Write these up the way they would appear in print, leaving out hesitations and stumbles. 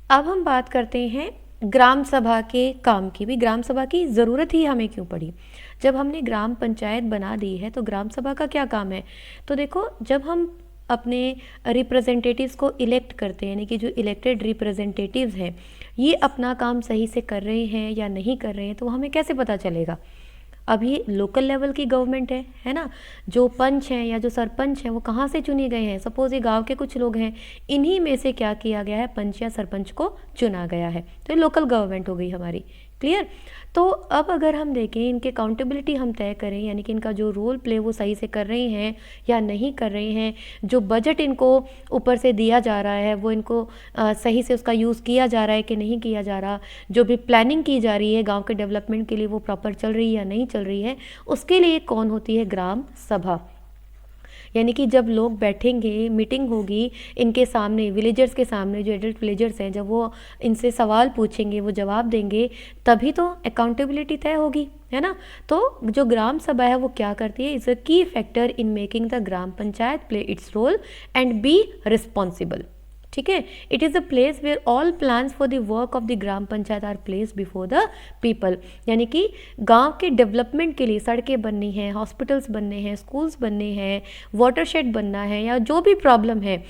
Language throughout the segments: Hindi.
अब हम बात करते हैं ग्राम सभा के काम की। भी ग्राम सभा की ज़रूरत ही हमें क्यों पड़ी? जब हमने ग्राम पंचायत बना दी है तो ग्राम सभा का क्या काम है? तो देखो, जब हम अपने रिप्रेजेंटेटिव्स को इलेक्ट करते हैं, यानी कि जो इलेक्टेड रिप्रेजेंटेटिव्स हैं ये अपना काम सही से कर रहे हैं या नहीं कर रहे हैं, तो हमें कैसे पता चलेगा? अब ये लोकल लेवल की गवर्नमेंट है ना। जो पंच हैं या जो सरपंच हैं वो कहाँ से चुने गए हैं? सपोज ये गांव के कुछ लोग हैं, इन्हीं में से क्या किया गया है, पंच या सरपंच को चुना गया है, तो ये लोकल गवर्नमेंट हो गई हमारी। क्लियर? तो अब अगर हम देखें, इनके अकाउंटेबिलिटी हम तय करें, यानी कि इनका जो रोल प्ले वो सही से कर रहे हैं या नहीं कर रहे हैं, जो बजट इनको ऊपर से दिया जा रहा है वो इनको सही से उसका यूज़ किया जा रहा है कि नहीं किया जा रहा, जो भी प्लानिंग की जा रही है गांव के डेवलपमेंट के लिए वो प्रॉपर चल रही है या नहीं चल रही है, उसके लिए कौन होती है? ग्राम सभा। यानी कि जब लोग बैठेंगे, मीटिंग होगी इनके सामने, विलेजर्स के सामने, जो एडल्ट विलेजर्स हैं, जब वो इनसे सवाल पूछेंगे, वो जवाब देंगे, तभी तो अकाउंटेबिलिटी तय होगी, है ना। तो जो ग्राम सभा है वो क्या करती है? Is a key factor in making the gram panchayat play its role and be responsible. ठीक है। It is a place where all plans for the work of the gram panchayat are place before the people. यानी कि गांव के डेवलपमेंट के लिए सड़कें बननी हैं, हॉस्पिटल्स बनने हैं, स्कूल्स बनने हैं, वाटरशेड बनना है, या जो भी प्रॉब्लम है,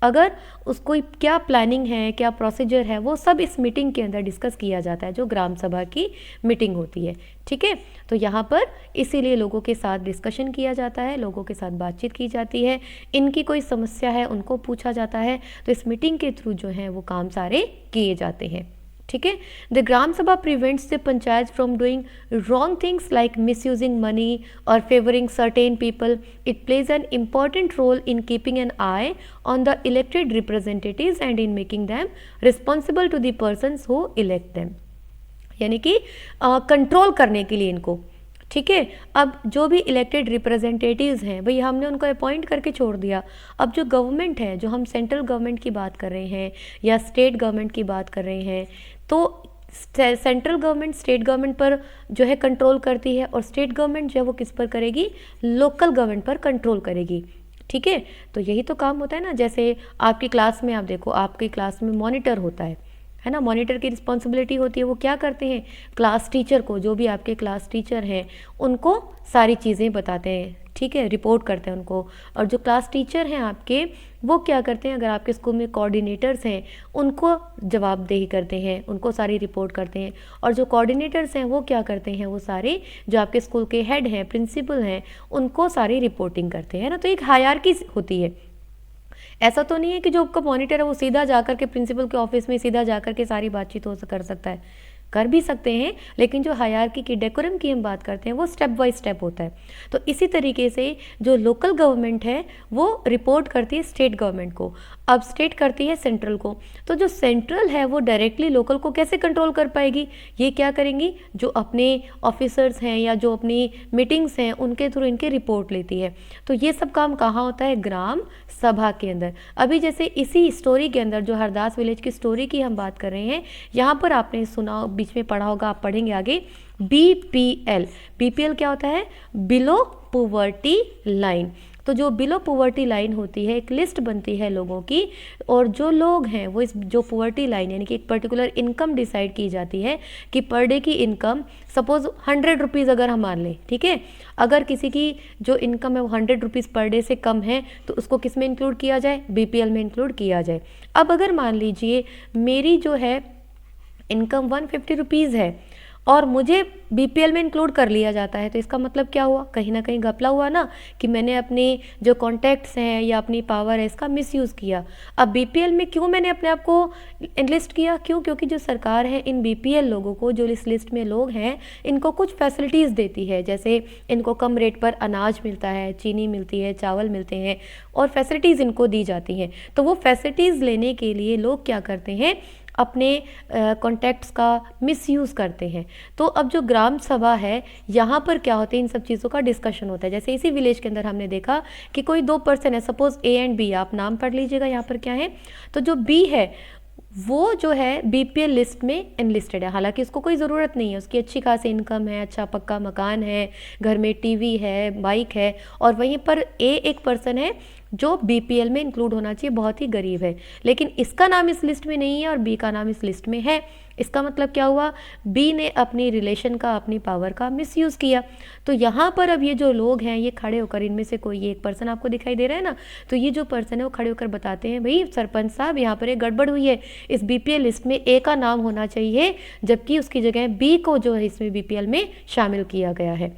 अगर उसको क्या प्लानिंग है, क्या प्रोसीजर है, वो सब इस मीटिंग के अंदर डिस्कस किया जाता है, जो ग्राम सभा की मीटिंग होती है। ठीक है। तो यहाँ पर इसीलिए लोगों के साथ डिस्कशन किया जाता है, लोगों के साथ बातचीत की जाती है, इनकी कोई समस्या है उनको पूछा जाता है, तो इस मीटिंग के थ्रू जो है वो काम सारे किए जाते हैं। ठीक है। The gram sabha prevents the panchayat from doing wrong things like misusing money और favouring certain people. It plays an important role in keeping an eye on the elected representatives and in making them responsible to the persons who elect them. यानी कि कंट्रोल करने के लिए इनको। ठीक है। अब जो भी इलेक्टेड रिप्रेजेंटेटिव्स हैं भाई, हमने उनको अपॉइंट करके छोड़ दिया। अब जो गवर्नमेंट है, जो हम सेंट्रल गवर्नमेंट की बात कर रहे हैं या स्टेट गवर्नमेंट की बात कर रहे हैं, तो सेंट्रल गवर्नमेंट स्टेट गवर्नमेंट पर जो है कंट्रोल करती है, और स्टेट गवर्नमेंट जो है वो किस पर करेगी? लोकल गवर्नमेंट पर कंट्रोल करेगी। ठीक है। तो यही तो काम होता है ना। जैसे आपकी क्लास में आप देखो, आपकी क्लास में मॉनिटर होता है ना। मॉनिटर की रिस्पॉन्सिबिलिटी होती है, वो क्या करते हैं? क्लास टीचर को, जो भी आपके क्लास टीचर हैं उनको सारी चीज़ें बताते हैं। ठीक है। रिपोर्ट करते हैं उनको। और जो क्लास टीचर हैं आपके, वो क्या करते हैं? अगर आपके स्कूल में कोऑर्डिनेटर्स हैं उनको जवाबदेही करते हैं, उनको सारी रिपोर्ट करते हैं। और जो कोऑर्डिनेटर्स हैं वो क्या करते हैं? वो सारे जो आपके स्कूल के हेड हैं, प्रिंसिपल हैं, उनको सारी रिपोर्टिंग करते हैं ना। तो एक हायरार्की होती है। ऐसा तो नहीं है कि जो आपका मॉनिटर है वो सीधा जाकर के प्रिंसिपल के ऑफिस में सीधा जाकर के सारी बातचीत कर सकता है। कर भी सकते हैं, लेकिन जो हायरार्की की, डेकोरम की हम बात करते हैं, वो स्टेप बाय स्टेप होता है। तो इसी तरीके से जो लोकल गवर्नमेंट है वो रिपोर्ट करती है स्टेट गवर्नमेंट को, अब स्टेट करती है सेंट्रल को। तो जो सेंट्रल है वो डायरेक्टली लोकल को कैसे कंट्रोल कर पाएगी? ये क्या करेंगी? जो अपने ऑफिसर्स हैं या जो अपनी मीटिंग्स हैं उनके थ्रू इनके रिपोर्ट लेती है। तो ये सब काम कहाँ होता है? ग्राम सभा के अंदर। अभी जैसे इसी स्टोरी के अंदर, जो हरदास विलेज की स्टोरी की हम बात कर रहे हैं, यहाँ पर आपने सुना, बीच में पढ़ा होगा, आप पढ़ेंगे आगे, बीपीएल। बीपीएल क्या होता है? Below poverty line. तो जो बिलो पॉवर्टी लाइन होती है, एक लिस्ट बनती है लोगों की, और जो लोग हैं वो इस जो पॉवर्टी लाइन, यानी कि एक पर्टिकुलर इनकम डिसाइड की जाती है कि पर डे की इनकम सपोज 100 रुपीज़ अगर हम मान लें। ठीक है। अगर किसी की जो इनकम है वो 100 रुपीज़ पर डे से कम है, तो उसको किस में इंक्लूड किया जाए? बीपीएल में इंक्लूड किया जाए। अब अगर मान लीजिए मेरी जो है इनकम 150 रुपीज़ है और मुझे बीपीएल में इंक्लूड कर लिया जाता है, तो इसका मतलब क्या हुआ? कहीं ना कहीं घपला हुआ ना, कि मैंने अपने जो कॉन्टैक्ट्स हैं या अपनी पावर है इसका मिसयूज़ किया। अब बीपीएल में क्यों मैंने अपने आप को एनलिस्ट किया? क्यों? क्योंकि जो सरकार है इन बीपीएल लोगों को, जो इस लिस्ट में लोग हैं, इनको कुछ फैसिलिटीज़ देती है। जैसे इनको कम रेट पर अनाज मिलता है, चीनी मिलती है, चावल मिलते हैं, और फैसिलिटीज़ इनको दी जाती हैं। तो वो फैसिलिटीज़ लेने के लिए लोग क्या करते हैं? अपने कॉन्टैक्ट्स का मिसयूज़ करते हैं। तो अब जो ग्राम सभा है, यहाँ पर क्या होता है? इन सब चीज़ों का डिस्कशन होता है। जैसे इसी विलेज के अंदर हमने देखा कि कोई 2 पर्सन है, सपोज ए एंड बी, आप नाम पढ़ लीजिएगा यहाँ पर क्या है। तो जो बी है वो जो है बीपीएल लिस्ट में एनलिस्टेड है, हालांकि उसको कोई ज़रूरत नहीं है, उसकी अच्छी खासी इनकम है, अच्छा पक्का मकान है, घर में टीवी है, बाइक है। और वहीं पर ए एक पर्सन है जो बीपीएल में इंक्लूड होना चाहिए, बहुत ही गरीब है, लेकिन इसका नाम इस लिस्ट में नहीं है और बी का नाम इस लिस्ट में है। इसका मतलब क्या हुआ, बी ने अपनी रिलेशन का, अपनी पावर का मिसयूज़ किया। तो यहाँ पर अब ये जो लोग हैं ये खड़े होकर, इनमें से कोई एक पर्सन आपको दिखाई दे रहा है ना, तो ये जो पर्सन है वो खड़े होकर बताते हैं, भाई सरपंच साहब यहाँ पर एक गड़बड़ हुई है, इस बीपीएल लिस्ट में ए का नाम होना चाहिए, जबकि उसकी जगह बी को जो है इसमें बीपीएल में शामिल किया गया है।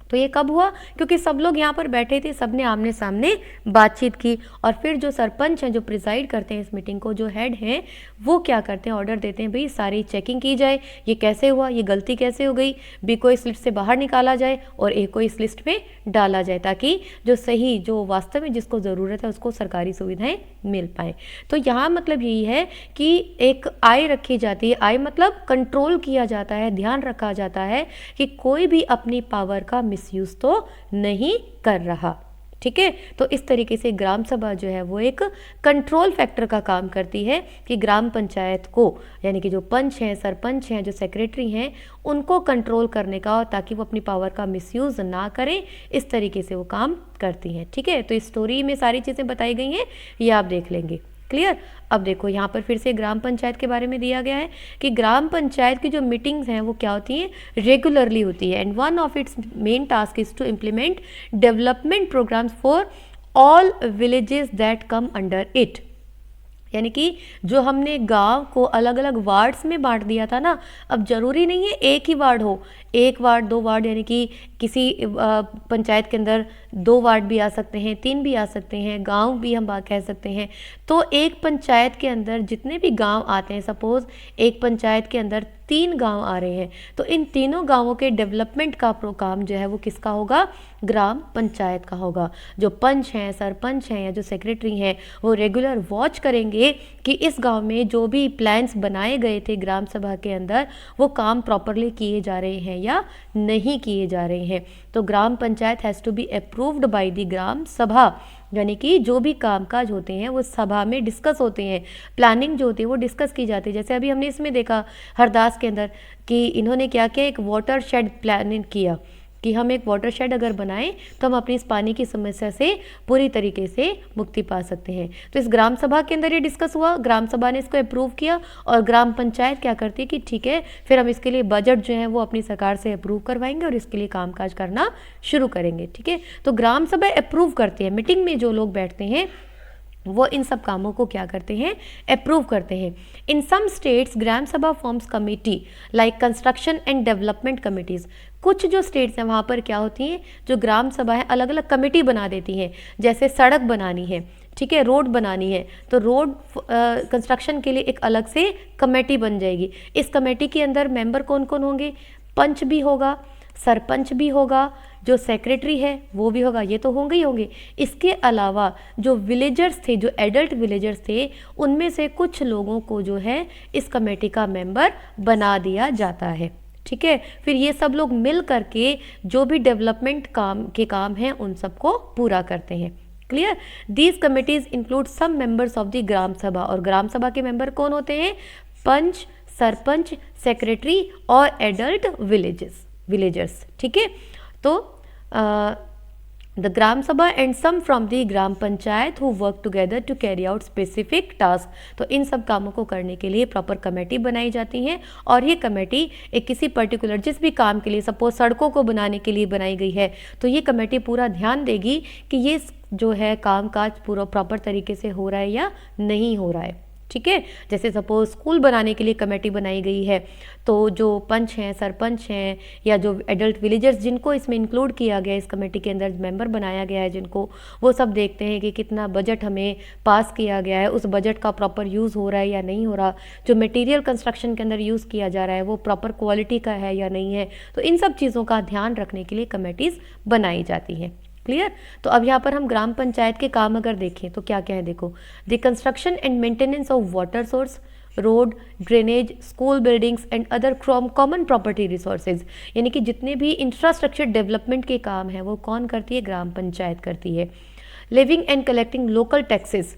तो ये कब हुआ, क्योंकि सब लोग यहाँ पर बैठे थे, सबने आमने सामने बातचीत की, और फिर जो सरपंच हैं, जो प्रिसाइड करते हैं इस मीटिंग को, जो हेड हैं, वो क्या करते हैं, ऑर्डर देते हैं, भाई सारी चेकिंग की जाए, ये कैसे हुआ, ये गलती कैसे हो गई, बी को इस लिस्ट से बाहर निकाला जाए और ए को इस लिस्ट में डाला जाए, ताकि जो सही, जो वास्तव में जिसको ज़रूरत है उसको सरकारी सुविधाएँ मिल पाएँ। तो यहाँ मतलब यही है कि एक आय रखी जाती है, आय मतलब कंट्रोल किया जाता है, ध्यान रखा जाता है कि कोई भी अपनी पावर का मिसयूज तो नहीं कर रहा। ठीक है, तो इस तरीके से ग्राम सभा जो है वो एक कंट्रोल फैक्टर का काम करती है कि ग्राम पंचायत को, यानी कि जो पंच हैं, सरपंच हैं, जो सेक्रेटरी हैं, उनको कंट्रोल करने का, ताकि वो अपनी पावर का मिसयूज ना करें, इस तरीके से वो काम करती हैं। ठीक है, तो इस स्टोरी में सारी चीज़ें बताई गई हैं, ये आप देख लेंगे। क्लियर। अब देखो यहाँ पर फिर से ग्राम पंचायत के बारे में दिया गया है कि ग्राम पंचायत की जो मीटिंग्स हैं वो क्या होती हैं, रेगुलरली होती है, and one of its main task is to implement development programmes for all villages that come under it. यानी कि जो हमने गांव को अलग अलग वार्ड्स में बांट दिया था ना, अब जरूरी नहीं है एक ही वार्ड हो, एक वार्ड, दो वार्ड, यानी कि किसी पंचायत के अंदर 2 वार्ड भी आ सकते हैं, 3 भी आ सकते हैं, गांव भी हम बात कह सकते हैं। तो एक पंचायत के अंदर जितने भी गांव आते हैं, सपोज एक पंचायत के अंदर 3 गांव आ रहे हैं, तो इन तीनों गांवों के डेवलपमेंट का काम जो है वो किसका होगा, ग्राम पंचायत का होगा। जो पंच हैं, सरपंच हैं, या जो सेक्रेटरी हैं, वो रेगुलर वॉच करेंगे कि इस गांव में जो भी प्लान्स बनाए गए थे ग्राम सभा के अंदर, वो काम प्रॉपरली किए जा रहे हैं या नहीं किए जा रहे हैं। तो gram panchayat has to be approved by the gram sabha, यानी कि जो भी कामकाज होते हैं वो सभा में डिस्कस होते हैं, प्लानिंग जो होती है वो डिस्कस की जाती है। जैसे अभी हमने इसमें देखा हरदास के अंदर कि इन्होंने क्या किया, एक वाटर शेड प्लानिंग किया कि हम एक वाटर शेड अगर बनाएं तो हम अपनी इस पानी की समस्या से पूरी तरीके से मुक्ति पा सकते हैं। तो इस ग्राम सभा के अंदर ये डिस्कस हुआ, ग्राम सभा ने इसको अप्रूव किया, और ग्राम पंचायत क्या करती है कि ठीक है, फिर हम इसके लिए बजट जो है वो अपनी सरकार से अप्रूव करवाएंगे और इसके लिए कामकाज करना शुरू करेंगे। ठीक है, तो ग्राम सभा अप्रूव करती है, मीटिंग में जो लोग बैठते हैं वो इन सब कामों को क्या करते हैं, अप्रूव करते हैं। इन सम स्टेट्स ग्राम सभा forms committee like construction and development committees. कुछ जो स्टेट्स हैं वहाँ पर क्या होती हैं, जो ग्राम सभा है अलग अलग कमेटी बना देती हैं, जैसे सड़क बनानी है, ठीक है, रोड बनानी है, तो रोड कंस्ट्रक्शन के लिए एक अलग से कमेटी बन जाएगी। इस कमेटी के अंदर मेंबर कौन कौन होंगे, पंच भी होगा, सरपंच भी होगा, जो सेक्रेटरी है वो भी होगा, ये तो होंगे ही होंगे। इसके अलावा जो विलेजर्स थे, जो एडल्ट विलेजर्स थे, उनमें से कुछ लोगों को जो है इस कमेटी का मेंबर बना दिया जाता है। ठीक है, फिर ये सब लोग मिल करके जो भी डेवलपमेंट काम हैं उन सबको पूरा करते हैं। Clear. These committees include some members of the gram sabha, और ग्राम सभा के मेंबर कौन होते हैं, पंच, सरपंच, सेक्रेटरी और एडल्ट विलेजर्स। ठीक है, तो the gram sabha and some from the gram panchayat who work together to carry out specific task. तो इन सब कामों को करने के लिए प्रॉपर कमेटी बनाई जाती हैं, और ये कमेटी एक किसी पर्टिकुलर जिस भी काम के लिए, सपोज सड़कों को बनाने के लिए बनाई गई है, तो ये कमेटी पूरा ध्यान देगी कि ये जो है कामकाज पूरा प्रॉपर तरीके से हो रहा है या नहीं हो रहा है। ठीक है, जैसे सपोज स्कूल बनाने के लिए कमेटी बनाई गई है, तो जो पंच हैं, सरपंच हैं, या जो एडल्ट विलेजर्स जिनको इसमें इंक्लूड किया गया, इस कमेटी के अंदर मेंबर बनाया गया है जिनको, वो सब देखते हैं कि कितना बजट हमें पास किया गया है, उस बजट का प्रॉपर यूज़ हो रहा है या नहीं हो रहा, जो मटेरियल कंस्ट्रक्शन के अंदर यूज़ किया जा रहा है वो प्रॉपर क्वालिटी का है या नहीं है। तो इन सब चीज़ों का ध्यान रखने के लिए कमेटीज़ बनाई जाती हैं। क्लियर। तो अब यहाँ पर हम ग्राम पंचायत के काम अगर देखें तो क्या क्या है, देखो, the construction and maintenance of water source, road, drainage, school buildings and other common property resources, यानी कि जितने भी इंफ्रास्ट्रक्चर डेवलपमेंट के काम है वो कौन करती है, ग्राम पंचायत करती है। Living and collecting local taxes,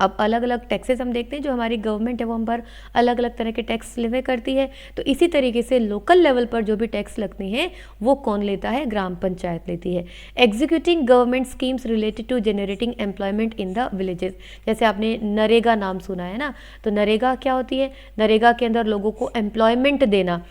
अब अलग अलग टैक्सेस हम देखते हैं, जो हमारी गवर्नमेंट है वो हम पर अलग अलग तरह के टैक्स लेवे करती है। तो इसी तरीके से लोकल लेवल पर जो भी टैक्स लगते हैं वो कौन लेता है, ग्राम पंचायत लेती है। Executing government schemes related to generating employment in the villages, जैसे आपने नरेगा नाम सुना है ना, तो नरेगा क्या होती है, नरेगा के अंदर लोगों को एम्प्लॉयमेंट देना।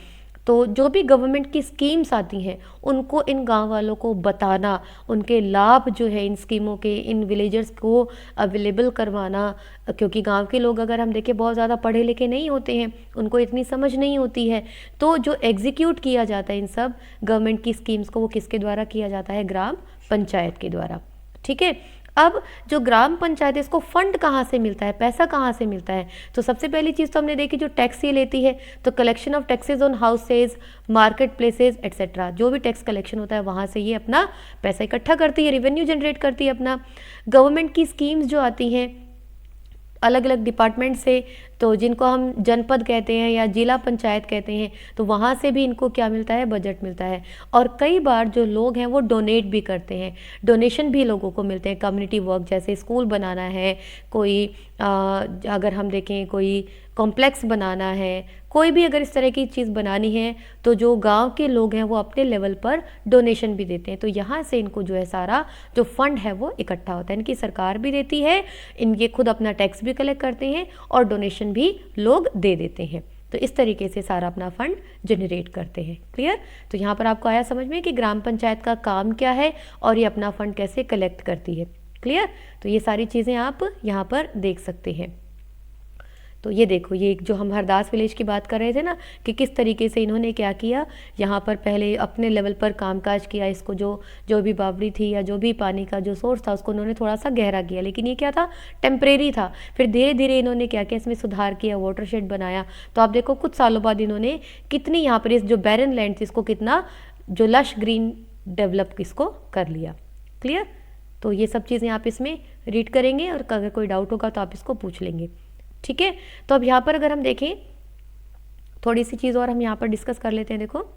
तो जो भी गवर्नमेंट की स्कीम्स आती हैं उनको इन गांव वालों को बताना, उनके लाभ जो है इन स्कीमों के इन विलेजर्स को अवेलेबल करवाना, क्योंकि गांव के लोग अगर हम देखें बहुत ज़्यादा पढ़े लिखे नहीं होते हैं, उनको इतनी समझ नहीं होती है। तो जो एग्जीक्यूट किया जाता है इन सब गवर्नमेंट की स्कीम्स को, वो किसके द्वारा किया जाता है, ग्राम पंचायत के द्वारा। ठीक है, अब जो ग्राम पंचायत है इसको फंड कहाँ से मिलता है, पैसा कहाँ से मिलता है, तो सबसे पहली चीज़ तो हमने देखी जो टैक्स ये लेती है, तो collection of taxes on houses, market places etcetera, जो भी टैक्स कलेक्शन होता है वहाँ से ये अपना पैसा इकट्ठा करती है, रेवेन्यू जनरेट करती है अपना। गवर्नमेंट की स्कीम्स जो आती हैं अलग अलग डिपार्टमेंट से, तो जिनको हम जनपद कहते हैं या जिला पंचायत कहते हैं, तो वहाँ से भी इनको क्या मिलता है, बजट मिलता है। और कई बार जो लोग हैं वो डोनेट भी करते हैं, डोनेशन भी लोगों को मिलते हैं, कम्युनिटी वर्क जैसे स्कूल बनाना है, कोई अगर हम देखें कोई कॉम्प्लेक्स बनाना है, कोई भी अगर इस तरह की चीज़ बनानी है तो जो गांव के लोग हैं वो अपने लेवल पर डोनेशन भी देते हैं। तो यहाँ से इनको जो है सारा जो फंड है वो इकट्ठा होता है, इनकी सरकार भी देती है, इनके खुद अपना टैक्स भी कलेक्ट करते हैं और डोनेशन भी लोग दे देते हैं। तो इस तरीके से सारा अपना फंड जनरेट करते हैं। क्लियर, तो यहाँ पर आपको आया समझ में कि ग्राम पंचायत का काम क्या है और ये अपना फंड कैसे कलेक्ट करती है। क्लियर, तो ये सारी चीज़ें आप यहाँ पर देख सकते हैं। तो ये देखो, ये जो हम हरदास विलेज की बात कर रहे थे ना कि किस तरीके से इन्होंने क्या किया, यहाँ पर पहले अपने लेवल पर कामकाज किया, इसको जो भी बावड़ी थी या जो भी पानी का जो सोर्स था उसको उन्होंने थोड़ा सा गहरा किया, लेकिन ये क्या था, टेम्परेरी था। फिर धीरे धीरे इन्होंने क्या किया, इसमें सुधार किया, वाटर शेड बनाया। तो आप देखो कुछ सालों बाद इन्होंने कितनी यहाँ पर इस जो बैरन लैंड थी इसको कितना जो लश ग्रीन डेवलप इसको कर लिया। क्लियर, तो ये सब चीज़ें आप इसमें रीड करेंगे और अगर कोई डाउट होगा तो आप इसको पूछ लेंगे। ठीक है, तो अब यहाँ पर अगर हम देखें थोड़ी सी चीज़ और हम यहाँ पर डिस्कस कर लेते हैं। देखो,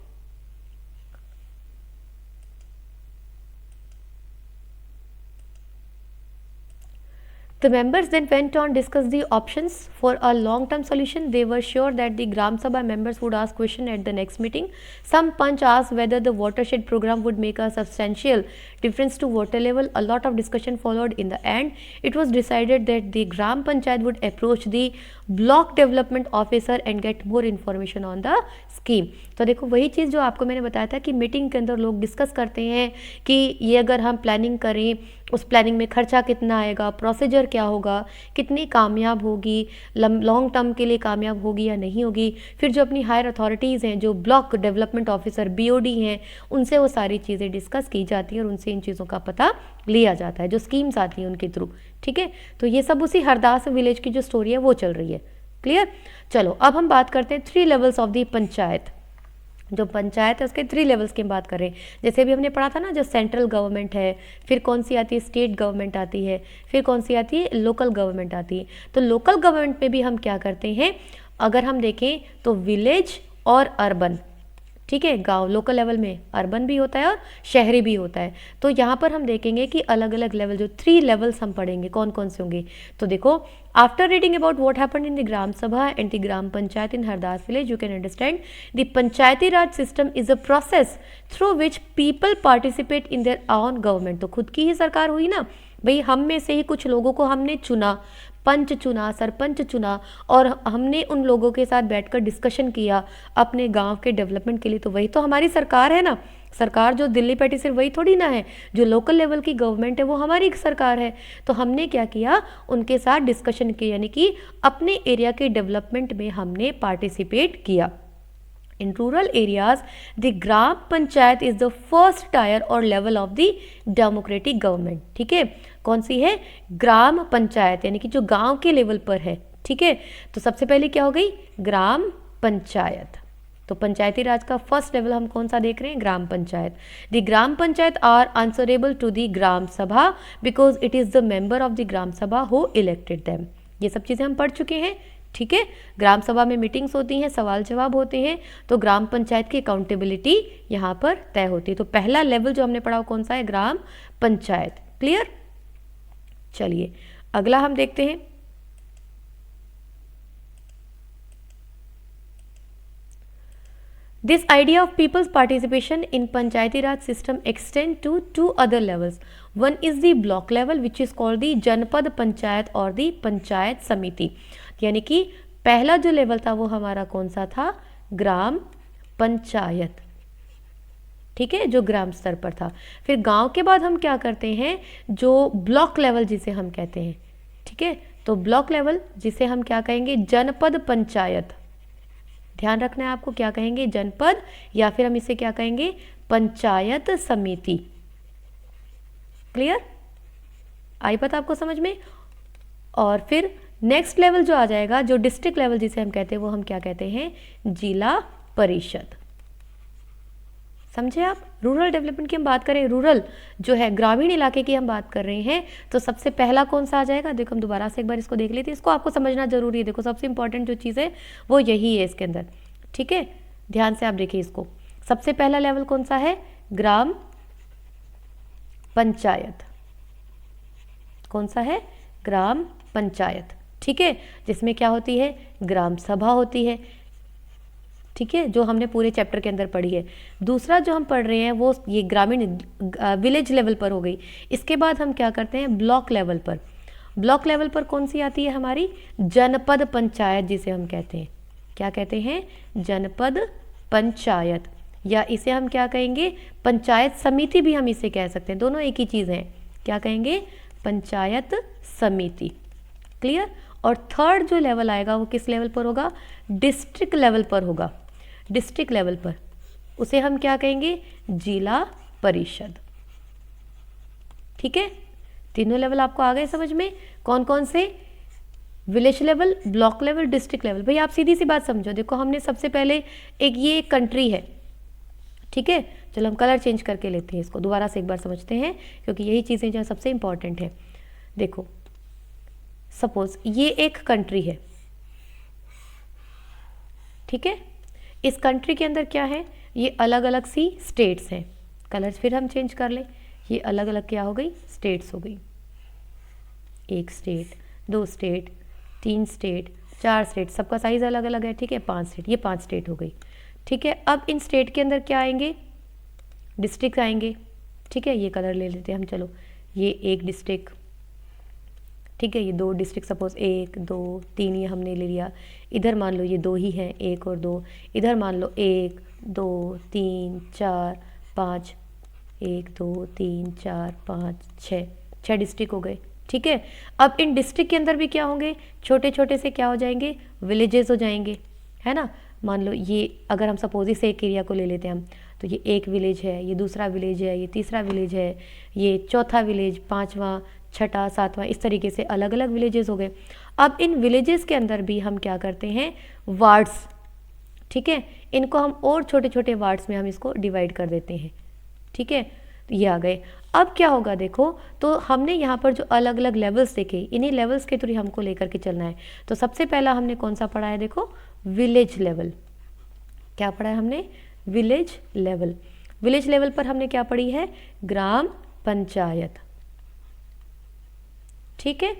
the members then went on discuss the options for a long term solution. They were sure that the Gram Sabha members would ask question at the next meeting. Some punch asked whether the watershed program would make a substantial difference to water level. A lot of discussion followed. In the end, it was decided that the Gram Panchayat would approach the block development officer and get more information on the scheme. तो देखो वही चीज़ जो आपको मैंने बताया था कि मीटिंग के अंदर लोग डिस्कस करते हैं कि ये अगर हम प्लानिंग करें उस प्लानिंग में खर्चा कितना आएगा, प्रोसीजर क्या होगा, कितनी कामयाब होगी, लॉन्ग टर्म के लिए कामयाब होगी या नहीं होगी। फिर जो अपनी हायर अथॉरिटीज़ हैं, जो ब्लॉक डेवलपमेंट ऑफिसर BOD हैं, उनसे वो सारी चीज़ें डिस्कस की जाती है और उनसे इन चीज़ों का पता लिया जाता है, जो स्कीम्स आती हैं उनके थ्रू। ठीक है, तो ये सब उसी हरदास विलेज की जो स्टोरी है वो चल रही है। क्लियर, चलो अब हम बात करते हैं 3 लेवल्स ऑफ दी पंचायत। जो पंचायत है उसके 3 लेवल्स की हम बात करें। जैसे अभी हमने पढ़ा था ना, जो सेंट्रल गवर्नमेंट है, फिर कौन सी आती है, स्टेट गवर्नमेंट आती है, फिर कौन सी आती है, लोकल गवर्नमेंट आती है। तो लोकल गवर्नमेंट में भी हम क्या करते हैं, अगर हम देखें तो विलेज और अर्बन, ठीक है, गांव लोकल लेवल में अर्बन भी होता है और शहरी भी होता है। तो यहाँ पर हम देखेंगे कि अलग अलग लेवल, जो 3 लेवल्स हम पढ़ेंगे कौन कौन से होंगे। तो देखो, after reading about what happened in the gram sabha and the gram panchayat in Hardas village, you can understand the panchayati raj system is a process through which people participate in their own government. तो खुद की ही सरकार हुई ना भाई, हम में से ही कुछ लोगों को हमने चुना, पंच चुना, सरपंच चुना, और हमने उन लोगों के साथ बैठकर डिस्कशन किया अपने गांव के डेवलपमेंट के लिए। तो वही तो हमारी सरकार है ना। सरकार जो दिल्ली पैटी सिर्फ वही थोड़ी ना है, जो लोकल लेवल की गवर्नमेंट है वो हमारी सरकार है। तो हमने क्या किया, उनके साथ डिस्कशन किया, यानी कि अपने एरिया के डेवलपमेंट में हमने पार्टिसिपेट किया। In rural areas, the gram panchayat is the first tier or level of the democratic government। ठीक है, कौन सी है, ग्राम पंचायत, यानी कि जो गांव के लेवल पर है। ठीक है, तो सबसे पहले क्या हो गई, ग्राम पंचायत। तो पंचायती राज का फर्स्ट लेवल हम कौन सा देख रहे हैं, gram panchayat. The gram panchayat are answerable to the gram sabha because it is the member of the gram sabha who elected them. ये सब चीज़ें हम पढ़ चुके हैं। ठीक है, ग्राम सभा में मीटिंग्स होती हैं, सवाल जवाब होते हैं, तो ग्राम पंचायत की अकाउंटेबिलिटी यहाँ पर तय होती है। तो पहला लेवल जो हमने पढ़ा कौन सा है, ग्राम पंचायत। क्लियर, चलिए अगला हम देखते हैं। This idea of people's participation in panchayati raj system extend to to other levels. One is the block level which is called the Janpad Panchayat और दी पंचायत समिति. यानी कि पहला जो लेवल था वो हमारा कौन सा था, ग्राम पंचायत, ठीक है, जो ग्राम स्तर पर था. फिर गांव के बाद हम क्या करते हैं, जो ब्लॉक लेवल जिसे हम कहते हैं, ठीक है, तो ब्लॉक लेवल जिसे हम क्या कहेंगे, जनपद पंचायत. ध्यान रखना है आपको, क्या कहेंगे, जनपद, या फिर हम इसे क्या कहेंगे, पंचायत समिति. क्लियर, आई बात आपको समझ में. और फिर नेक्स्ट लेवल जो आ जाएगा, जो डिस्ट्रिक्ट लेवल जिसे हम कहते हैं, वो हम क्या कहते हैं, जिला परिषद. समझे आप. रूरल डेवलपमेंट की हम बात करें, रूरल जो है ग्रामीण इलाके की हम बात कर रहे हैं, तो सबसे पहला कौन सा आ जाएगा. देखो हम दोबारा से एक बार इसको देख लेते हैं, इसको आपको समझना जरूरी है. देखो सबसे इंपॉर्टेंट जो चीज़ है वो यही है इसके अंदर, ठीक है. ध्यान से आप देखिए इसको. सबसे पहला लेवल कौन सा है, ग्राम पंचायत. कौन सा है, ग्राम पंचायत, ठीक है, जिसमें क्या होती है, ग्राम सभा होती है, ठीक है, जो हमने पूरे चैप्टर के अंदर पढ़ी है. दूसरा जो हम पढ़ रहे हैं वो ये ग्रामीण विलेज लेवल पर हो गई. इसके बाद हम क्या करते हैं, ब्लॉक लेवल पर. ब्लॉक लेवल पर कौन सी आती है हमारी, जनपद पंचायत जिसे हम कहते हैं. क्या कहते हैं, जनपद पंचायत, या इसे हम क्या कहेंगे, पंचायत समिति भी हम इसे कह सकते हैं. दोनों एक ही चीज़ हैं. क्या कहेंगे, पंचायत समिति. क्लियर. और थर्ड जो लेवल आएगा वो किस लेवल पर होगा, डिस्ट्रिक्ट लेवल पर होगा. डिस्ट्रिक्ट लेवल पर उसे हम क्या कहेंगे, जिला परिषद. ठीक है, तीनों लेवल आपको आ गए समझ में. कौन कौन से, village level, block level, district level. भाई आप सीधी सी बात समझो. देखो हमने सबसे पहले ये एक कंट्री है, ठीक है. चलो हम कलर चेंज करके लेते हैं इसको, दोबारा से एक बार समझते हैं, क्योंकि यही चीज़ें जो सबसे इंपॉर्टेंट है. देखो सपोज ये एक कंट्री है, ठीक है. इस कंट्री के अंदर क्या है, ये अलग अलग सी स्टेट्स हैं. कलर्स फिर हम चेंज कर लें. ये अलग अलग क्या हो गई, स्टेट्स हो गई. एक स्टेट, दो स्टेट, तीन स्टेट, चार स्टेट, सबका साइज अलग अलग है, ठीक है. पांच स्टेट, ये पांच स्टेट हो गई, ठीक है. अब इन स्टेट के अंदर क्या आएंगे, डिस्ट्रिक्ट आएंगे, ठीक है. ये कलर ले लेते हैं हम. चलो ये एक डिस्ट्रिक्ट, ठीक है. ये दो डिस्ट्रिक्ट, सपोज एक दो तीन, ये हमने ले लिया. इधर मान लो ये दो ही हैं, एक और दो. इधर मान लो एक दो तीन चार पाँच, एक दो तीन चार पाँच छः, छः डिस्ट्रिक्ट हो गए, ठीक है. अब इन डिस्ट्रिक्ट के अंदर भी क्या होंगे, छोटे छोटे से क्या हो जाएंगे, विलेजेस हो जाएंगे, है ना. मान लो ये अगर हम सपोज इस एक एरिया को ले लेते हैं हम, तो ये एक विलेज है, ये दूसरा विलेज है, ये तीसरा विलेज है, ये चौथा विलेज, पाँचवा, छठा, सातवां, इस तरीके से अलग अलग विलेजेस हो गए. अब इन विलेजेस के अंदर भी हम क्या करते हैं, वार्ड्स, ठीक है. इनको हम और छोटे छोटे वार्ड्स में हम इसको डिवाइड कर देते हैं, ठीक है. तो ये आ गए. अब क्या होगा देखो, तो हमने यहाँ पर जो अलग अलग लेवल्स देखे, इन्हीं लेवल्स के थ्रू हमको लेकर के चलना है. तो सबसे पहला हमने कौन सा पढ़ा है, देखो विलेज लेवल. क्या पढ़ा है हमने, विलेज लेवल. विलेज लेवल पर हमने क्या पढ़ी है, ग्राम पंचायत, ठीक है,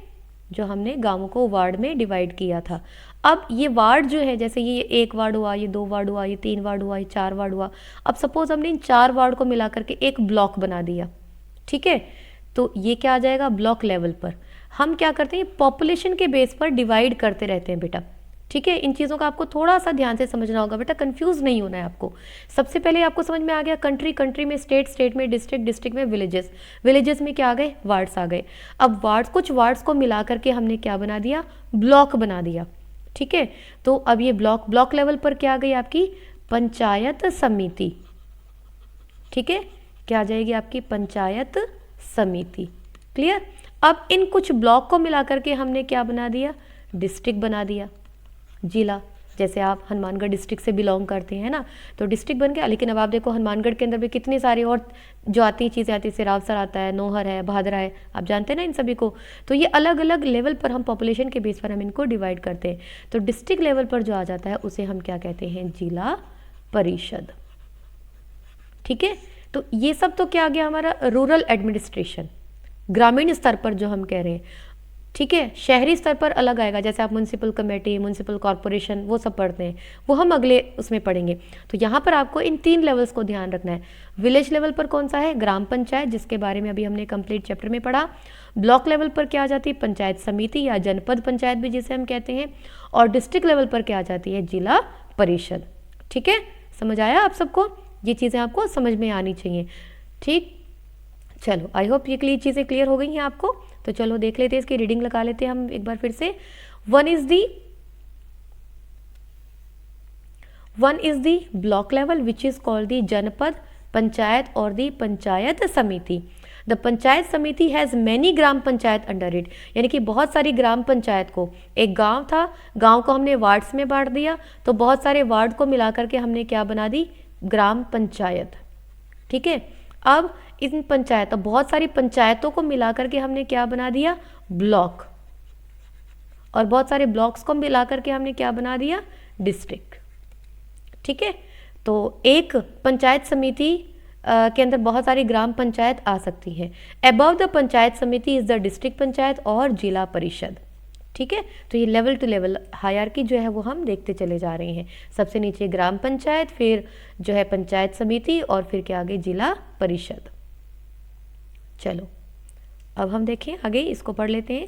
जो हमने गांवों को वार्ड में डिवाइड किया था. अब ये वार्ड जो है, जैसे ये एक वार्ड हुआ, ये दो वार्ड हुआ, ये तीन वार्ड हुआ, ये चार वार्ड हुआ. अब सपोज हमने इन चार वार्ड को मिला करके एक ब्लॉक बना दिया, ठीक है. तो ये क्या आ जाएगा, ब्लॉक लेवल पर. हम क्या करते हैं, पॉपुलेशन के बेस पर डिवाइड करते रहते हैं बेटा, ठीक है. इन चीज़ों का आपको थोड़ा सा ध्यान से समझना होगा बेटा, कंफ्यूज नहीं होना है आपको. सबसे पहले आपको समझ में आ गया, कंट्री, कंट्री में स्टेट, स्टेट में डिस्ट्रिक्ट, डिस्ट्रिक्ट में विलेजेस, विलेजेस में क्या आ गए, वार्ड्स आ गए. अब वार्ड्स, कुछ वार्ड्स को मिला करके हमने क्या बना दिया, ब्लॉक बना दिया, ठीक है. तो अब ये ब्लॉक, ब्लॉक लेवल पर क्या आ गई आपकी, पंचायत समिति, ठीक है. क्या आ जाएगी आपकी, पंचायत समिति. क्लियर. अब इन कुछ ब्लॉक को मिला करके हमने क्या बना दिया, डिस्ट्रिक्ट बना दिया, जिला. जैसे आप हनुमानगढ़ डिस्ट्रिक्ट से बिलोंग करते हैं ना, तो डिस्ट्रिक्ट बन गया. लेकिन अब आप देखो हनुमानगढ़ के अंदर भी कितनी सारी और जो आती चीज़ें आती है, सिरावसर आता है, नौहर है, भादरा है, आप जानते हैं ना इन सभी को. तो ये अलग अलग लेवल पर हम पॉपुलेशन के बेस पर हम इनको डिवाइड करते हैं. तो डिस्ट्रिक्ट लेवल पर जो आ जाता है उसे हम क्या कहते हैं, जिला परिषद, ठीक है. तो ये सब तो क्या आ गया हमारा, रूरल एडमिनिस्ट्रेशन, ग्रामीण स्तर पर जो हम कह रहे हैं. ठीक है। शहरी स्तर पर अलग आएगा, जैसे आप म्यूनसिपल कमेटी, म्यूनसिपल कॉरपोरेशन वो सब पढ़ते हैं, वो हम अगले उसमें पढ़ेंगे। तो यहाँ पर आपको इन 3 लेवल्स को ध्यान रखना है। विलेज लेवल पर कौन सा है? ग्राम पंचायत, जिसके बारे में अभी हमने कंप्लीट चैप्टर में पढ़ा। ब्लॉक लेवल पर क्या आ जाती है? पंचायत समिति या जनपद पंचायत भी जिसे हम कहते हैं। और डिस्ट्रिक्ट लेवल पर क्या आ जाती है? जिला परिषद। ठीक है, समझ आया आप सबको? ये चीज़ें आपको समझ में आनी चाहिए। ठीक, चलो आई होप ये चीज़ें क्लियर हो गई हैं आपको। तो चलो देख लेते हैं, इसकी रीडिंग लगा लेते हैं हम एक बार फिर से। One is the block level which is called the Janpad Panchayat और दी पंचायत समिति। द पंचायत समिति has many gram panchayat under it, यानी कि बहुत सारी ग्राम पंचायत को, एक गांव था, गांव को हमने वार्ड्स में बांट दिया, तो बहुत सारे वार्ड को मिलाकर के हमने क्या बना दी? ग्राम पंचायत। ठीक है, अब इन पंचायतों, बहुत सारी पंचायतों को मिलाकर के हमने क्या बना दिया? ब्लॉक। और बहुत सारे ब्लॉक्स को मिलाकर के हमने क्या बना दिया? डिस्ट्रिक्ट। ठीक है, तो एक पंचायत समिति के अंदर बहुत सारी ग्राम पंचायत आ सकती है। अबव द पंचायत समिति इज द डिस्ट्रिक्ट पंचायत और जिला परिषद। ठीक है, तो ये लेवल टू लेवल हायरार्की जो है वो हम देखते चले जा रहे हैं। सबसे नीचे ग्राम पंचायत, फिर जो है पंचायत समिति, और फिर क्या आगे? जिला परिषद। चलो अब हम देखें आगे, इसको पढ़ लेते हैं।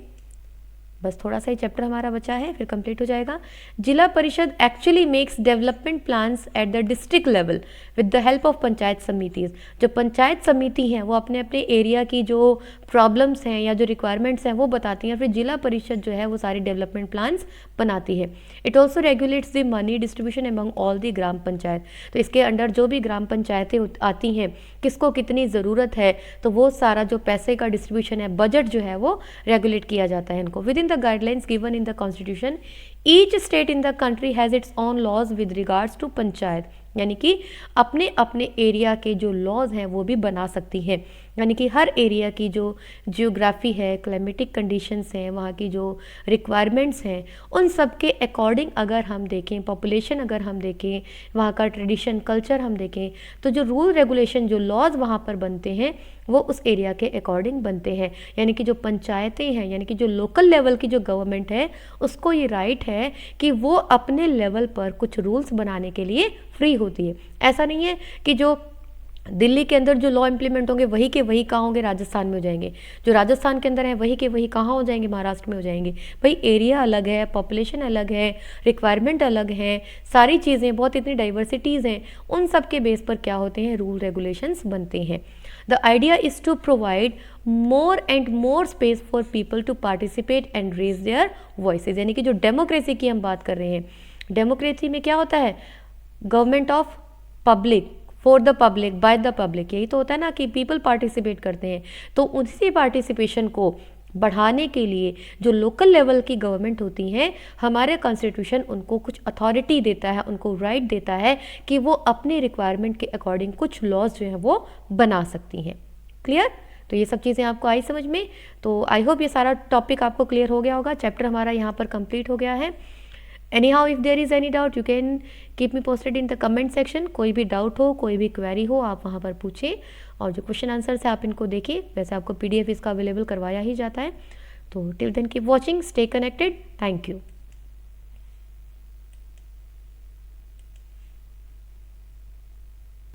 बस थोड़ा सा ही चैप्टर हमारा बचा है, फिर कंप्लीट हो जाएगा। Zila Parishad actually makes development plans at the district level with the help of panchayat samitis. जो पंचायत समिति हैं वो अपने अपने एरिया की जो प्रॉब्लम्स हैं या जो रिक्वायरमेंट्स हैं वो बताती हैं, फिर जिला परिषद जो है वो सारी डेवलपमेंट प्लान्स बनाती है। It also regulates the money distribution among all the gram panchayat. तो इसके अंडर जो भी ग्राम पंचायतें आती हैं, किसको कितनी ज़रूरत है, तो वो सारा जो पैसे का डिस्ट्रीब्यूशन है, बजट जो है वो रेगुलेट किया जाता है इनको। Within the guidelines given in the constitution, each state in the country has its own laws with regards to panchayat, यानी कि अपने अपने एरिया के जो लॉज हैं वो भी बना सकती हैं। यानी कि हर एरिया की जो जियोग्राफी है, क्लाइमेटिक कंडीशंस हैं, वहाँ की जो रिक्वायरमेंट्स हैं, उन सब के अकॉर्डिंग अगर हम देखें, पॉपुलेशन अगर हम देखें, वहाँ का ट्रेडिशन कल्चर हम देखें, तो जो रूल रेगुलेशन, जो लॉज वहाँ पर बनते हैं वो उस एरिया के अकॉर्डिंग बनते हैं। यानी कि जो पंचायतें हैं, यानी कि जो लोकल लेवल की जो गवर्नमेंट है, उसको ये राइट है कि वो अपने लेवल पर कुछ रूल्स बनाने के लिए फ्री होती है। ऐसा नहीं है कि जो दिल्ली के अंदर जो लॉ इम्प्लीमेंट होंगे वही के वही कहाँ होंगे? राजस्थान में हो जाएंगे। जो राजस्थान के अंदर है वही के वही कहाँ हो जाएंगे? महाराष्ट्र में हो जाएंगे। भाई एरिया अलग है, पॉपुलेशन अलग है, रिक्वायरमेंट अलग है, सारी चीज़ें, बहुत इतनी डाइवर्सिटीज़ हैं, उन सब के बेस पर क्या होते हैं? रूल रेगुलेशंस बनते हैं। The idea is to provide more and more space for people to participate and raise their voices. यानी कि जो डेमोक्रेसी की हम बात कर रहे हैं, डेमोक्रेसी में क्या होता है? Government of public, for the public, by the public, यही तो होता है ना कि पीपल पार्टिसिपेट करते हैं। तो उसी पार्टिसिपेशन को बढ़ाने के लिए जो लोकल लेवल की गवर्नमेंट होती हैं, हमारे कॉन्स्टिट्यूशन उनको कुछ अथॉरिटी देता है, उनको राइट देता है कि वो अपने रिक्वायरमेंट के अकॉर्डिंग कुछ लॉज जो हैं वो बना सकती हैं। क्लियर? तो ये सब चीज़ें आपको आई समझ में? तो आई होप ये सारा टॉपिक आपको क्लियर हो गया होगा। चैप्टर हमारा यहाँ पर कंप्लीट हो गया है। Anyhow, if there is any doubt, you can keep me posted in the comment section. कोई भी डाउट हो, कोई भी क्वेरी हो, आप वहाँ पर पूछें। और जो क्वेश्चन आंसर्स है आप इनको देखिए, वैसे आपको PDF इसका अवेलेबल करवाया ही जाता है। तो till then keep watching, stay connected, thank you.